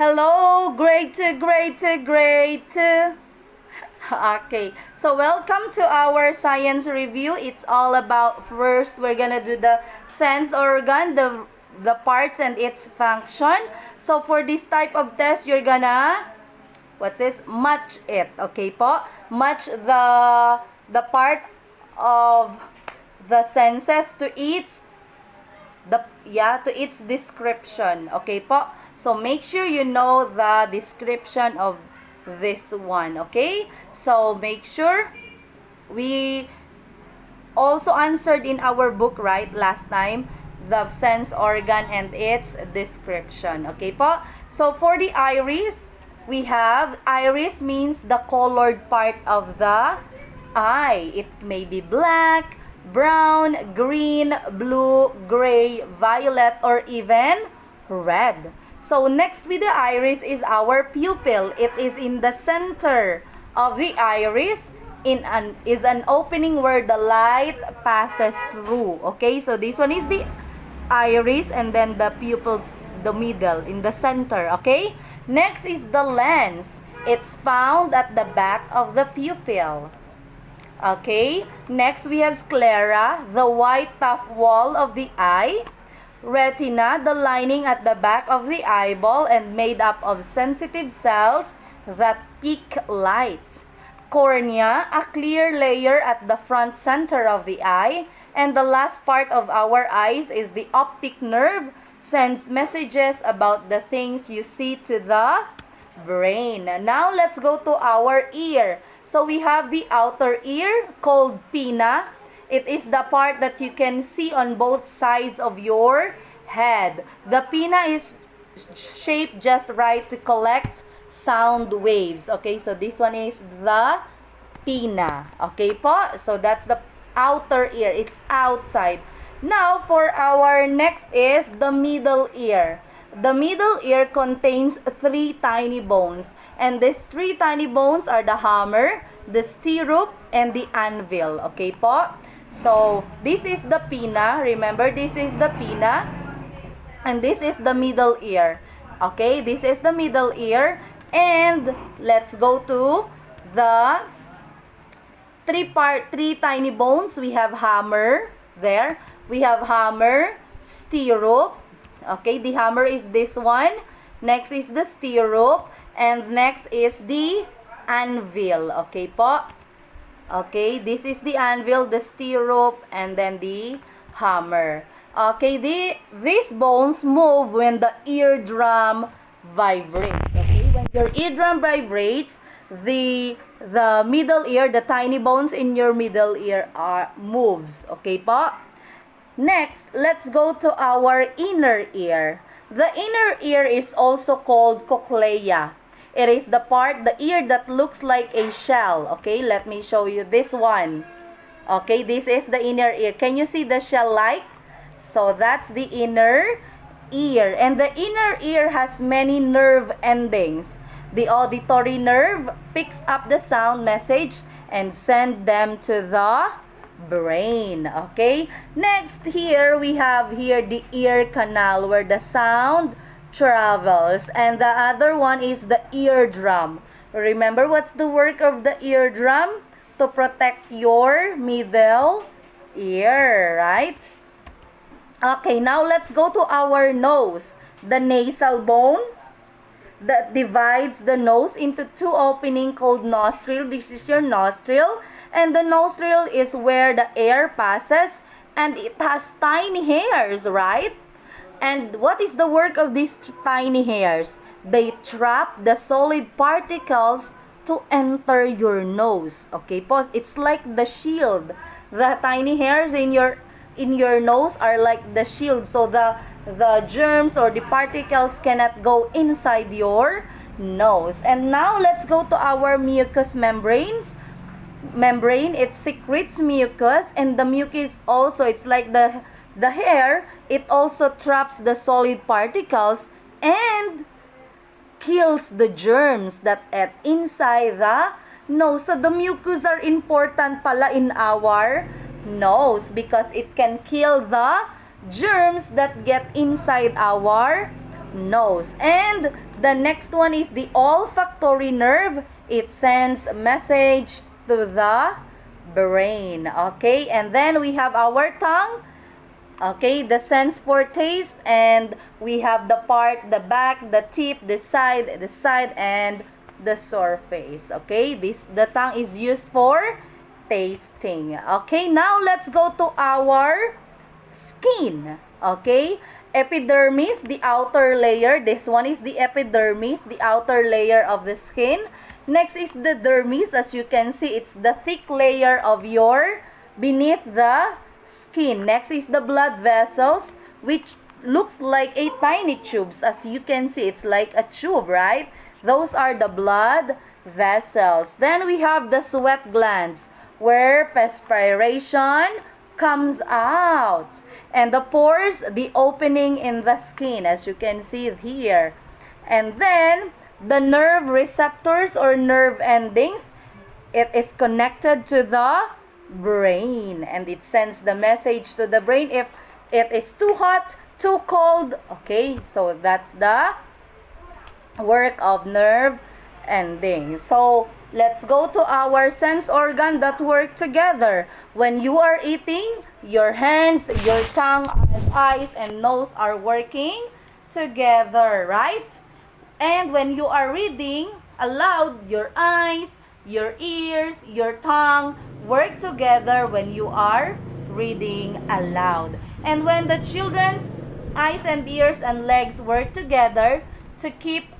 Hello, grade 2, grade 2, grade 2. Okay, so welcome to our science review. It's all about, first we're gonna do the sense organ, the parts and its function. So for this type of test, you're gonna, what's this? Match it. Okay po? Match the part of the senses to its to its description. Okay po? So make sure you know the description of this one. Okay? So make sure we also answered in our book, right, last time, the sense organ and its description. Okay po? So for the iris, we have, iris means the colored part of the eye. It may be black, brown, green, blue, gray, violet, or even red. So next with the iris is our pupil. It is in the center of the iris, is an opening where the light passes through. Okay, so this one is the iris, and then the pupils, the middle, in the center. Okay, next is the lens. It's found at the back of the pupil. Okay, next we have sclera, the white tough wall of the eye. Retina, the lining at the back of the eyeball and made up of sensitive cells that pick light. Cornea, a clear layer at the front center of the eye. And the last part of our eyes is the optic nerve, sends messages about the things you see to the brain. Now let's go to our ear. So we have the outer ear called pinna. It is the part that you can see on both sides of your head. The pinna is shaped just right to collect sound waves. Okay, so this one is the pinna. Okay po? So that's the outer ear. It's outside. Now for our next is the middle ear. The middle ear contains 3 tiny bones. And these 3 tiny bones are the hammer, the stirrup, and the anvil. Okay po? So, this is the pinna. Remember, this is the pinna. And this is the middle ear. Okay, this is the middle ear. And let's go to the 3 tiny bones. We have hammer there. We have hammer, stirrup. Okay, the hammer is this one. Next is the stirrup. And next is the anvil. Okay po? Okay, this is the anvil, the stirrup, and then the hammer. Okay, these bones move when the eardrum vibrates. Okay, when your eardrum vibrates, the middle ear, the tiny bones in your middle ear moves. Okay po? Next, let's go to our inner ear. The inner ear is also called cochlea. It is the part, the ear that looks like a shell. Okay, let me show you this one. Okay, this is the inner ear. Can you see the shell-like? So that's the inner ear. And the inner ear has many nerve endings. The auditory nerve picks up the sound message and send them to the brain. Okay, next here we have the ear canal where the sound travels, and the other one is the eardrum. Remember what's the work of the eardrum? To protect your middle ear, right? Okay, now let's go to our nose. The nasal bone that divides the nose into 2 openings called nostril. This is your nostril, and the nostril is where the air passes, and it has tiny hairs, right? And what is the work of these tiny hairs? They trap the solid particles to enter your nose. Okay po? It's like the shield. The tiny hairs in your nose are like the shield. So the germs or the particles cannot go inside your nose. And now let's go to our mucous membrane. It secretes mucus, and the mucus also, it's like the hair, it also traps the solid particles and kills the germs that are inside the nose. So the mucus are important pala in our nose because it can kill the germs that get inside our nose. And the next one is the olfactory nerve. It sends message to the brain. Okay, and then we have our tongue. Okay, the sense for taste, and we have the part, the back, the tip, the side, and the surface. Okay, the tongue is used for tasting. Okay, now let's go to our skin. Okay, epidermis, the outer layer. This one is the epidermis, the outer layer of the skin. Next is the dermis. As you can see, it's the thick layer of your beneath the skin. Next is the blood vessels, which looks like a tiny tubes. As you can see, it's like a tube, right? Those are the blood vessels. Then we have the sweat glands, where perspiration comes out. And the pores, the opening in the skin, as you can see here. And then the nerve receptors or nerve endings, it is connected to the brain, and it sends the message to the brain if it is too hot, too cold. Okay, so that's the work of nerve ending. So let's go to our sense organ that work together. When you are eating, your hands, your tongue, eyes, and nose are working together, right? And when you are reading aloud, your eyes, your ears, your tongue work together when you are reading aloud. And when the children's eyes and ears and legs work together to keep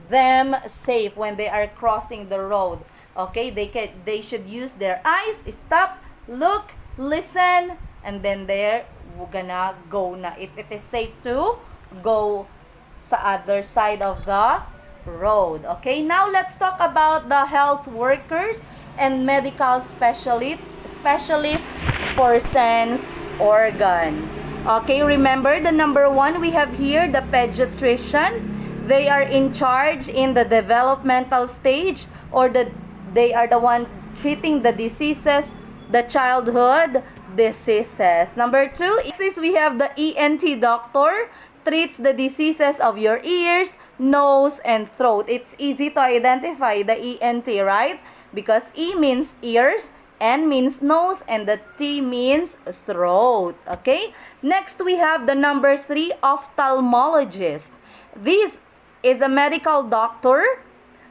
them safe when they are crossing the road. Okay, they should use their eyes, stop, look, listen, and then they're gonna go na if it is safe to go sa other side of the road. Okay, now let's talk about the health workers and medical specialists for sense organ. Okay, remember the number one we have here, the pediatrician. They are in charge in the developmental stage, or they are the one treating the diseases, the childhood diseases. Number two is we have the ENT doctor, treats the diseases of your ears, nose, and throat. It's easy to identify the ENT, right? Because E means ears, N means nose, and the T means throat. Okay? Next, we have the number three, ophthalmologist. This is a medical doctor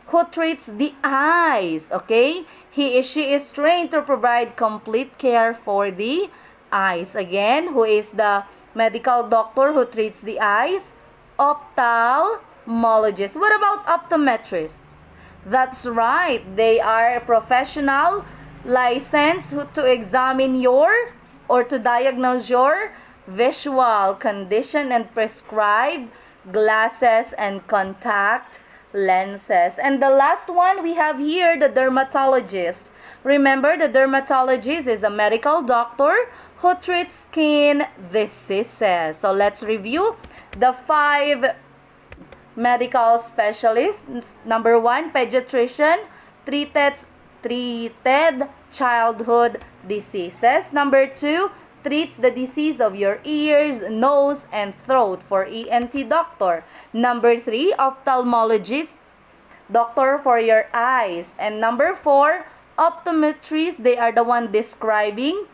who treats the eyes. Okay? She is trained to provide complete care for the eyes. Again, who is the medical doctor who treats the eyes? Ophthalmologist. What about optometrist? That's right. They are professional licensed to examine your or to diagnose your visual condition and prescribe glasses and contact lenses. And the last one we have here, the dermatologist. Remember, the dermatologist is a medical doctor who treats skin diseases. So let's review the 5 medical specialists. Number 1, pediatrician, treated childhood diseases. Number 2, treats the disease of your ears, nose, and throat for ENT doctor. Number 3, ophthalmologist, doctor for your eyes. And number 4, optometrists. They are the one describing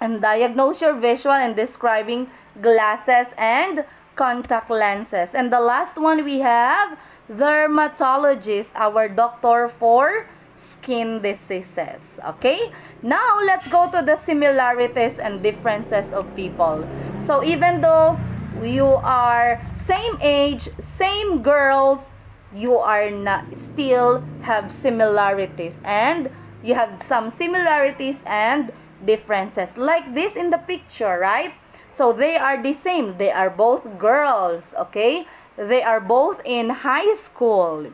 and diagnose your visual and describing glasses and contact lenses. And the last one we have dermatologist, our doctor for skin diseases. Okay? Now, let's go to the similarities and differences of people. So, even though you are same age, same girls, you are not still have similarities, and you have some similarities and differences. Like this in the picture, right? So, they are the same. They are both girls, okay? They are both in high school.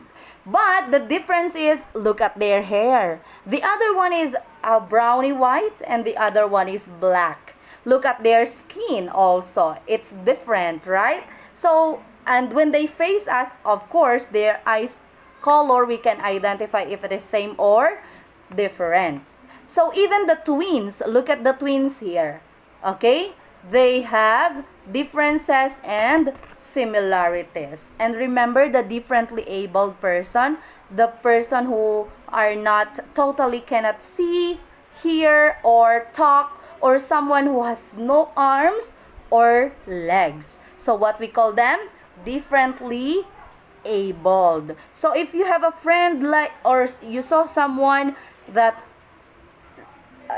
But the difference is, look at their hair. The other one is a brownie white and the other one is black. Look at their skin also. It's different, right? So, and when they face us, of course, their eyes color, we can identify if it is same or different. So, even the twins, look at the twins here. Okay? they have differences and similarities. And remember, the differently abled person, the person who are not totally cannot see, hear, or talk, or someone who has no arms or legs. So what we call them? Differently abled. So if you have a friend like, or you saw someone that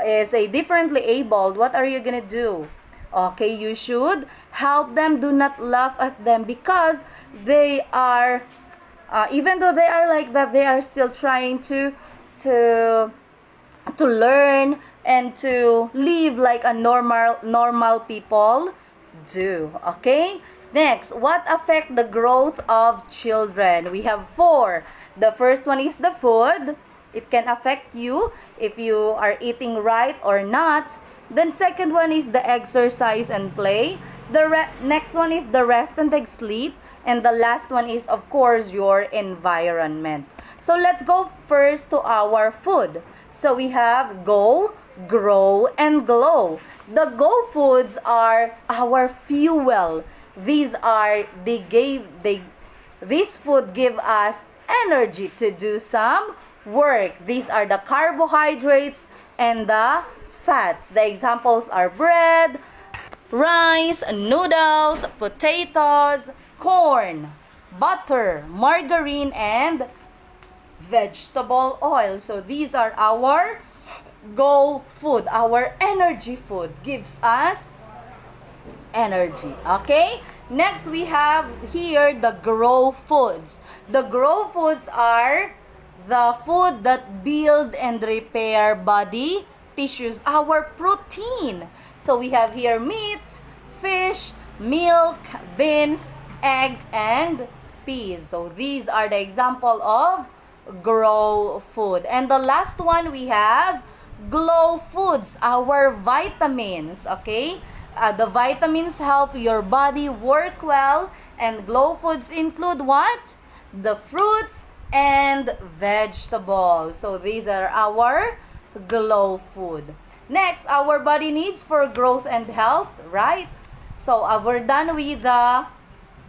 is a differently abled, what are you gonna do? Okay, you should help them. Do not laugh at them, because they are, even though they are like that, they are still trying to learn and to live like a normal people do. Okay. Next, what affect the growth of children? We have 4. The first one is the food. It can affect you if you are eating right or not. Then second one is the exercise and play. The next one is the rest and the sleep. And the last one is, of course, your environment. So let's go first to our food. So we have go, grow, and glow. The go foods are our fuel. These food give us energy to do some work. These are the carbohydrates and the fats. The examples are bread, rice, noodles, potatoes, corn, butter, margarine, and vegetable oil. So these are our go food. Our energy food gives us energy. Okay? Next, we have here the grow foods. The grow foods are the food that build and repair body tissues, our protein. So we have here meat, fish, milk, beans, eggs, and peas. So these are the example of grow food. And the last one we have glow foods, our vitamins. Okay? The vitamins help your body work well, and glow foods include what? The fruits and vegetables. So these are our glow food. Next, our body needs for growth and health, right? So we're done with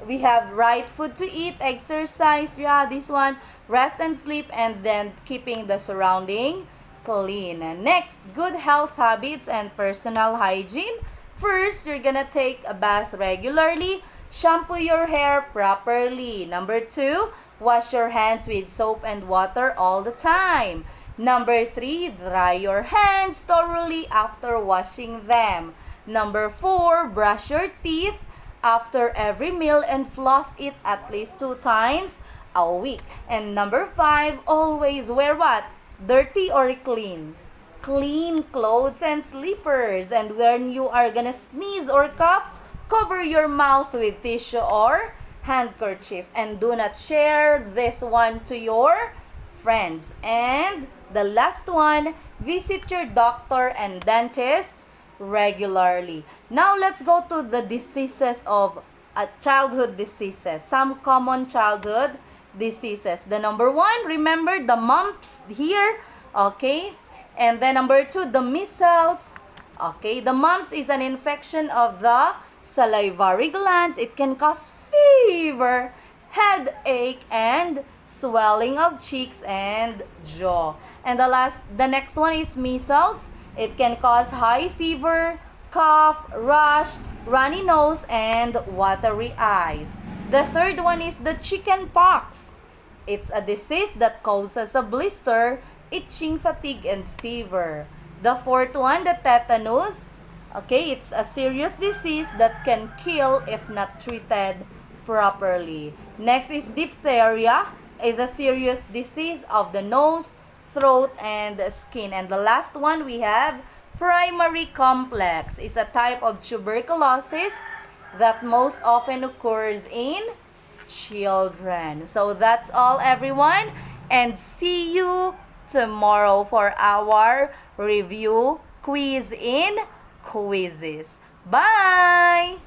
we have right food to eat, exercise, yeah, this one, rest and sleep, and then keeping the surrounding clean. And next, good health habits and personal hygiene. First, you're gonna take a bath regularly, shampoo your hair properly. Number 2, wash your hands with soap and water all the time. Number 3, dry your hands thoroughly after washing them. Number 4, brush your teeth after every meal and floss it at least 2 times a week. And number 5, always wear what? Dirty or clean? Clean clothes and slippers. And when you are gonna sneeze or cough, cover your mouth with tissue or handkerchief. And do not share this one to your friends. And the last one, visit your doctor and dentist regularly. Now let's go to the diseases of childhood diseases. Some common childhood diseases. The number 1, remember the mumps here. Okay. And then number 2, the measles. Okay, the mumps is an infection of the salivary glands. It can cause fever, headache, and swelling of cheeks and jaw. And the next one is measles. It can cause high fever, cough, rash, runny nose, and watery eyes. The third one is the chicken pox. It's a disease that causes a blister, itching, fatigue, and fever. The fourth one, the tetanus. Okay, it's a serious disease that can kill if not treated properly. Next is diphtheria. Is a serious disease of the nose, throat, and skin. And the last one we have primary complex. It's a type of tuberculosis that most often occurs in children. So that's all, everyone, and see you tomorrow for our review quiz in quizzes. Bye!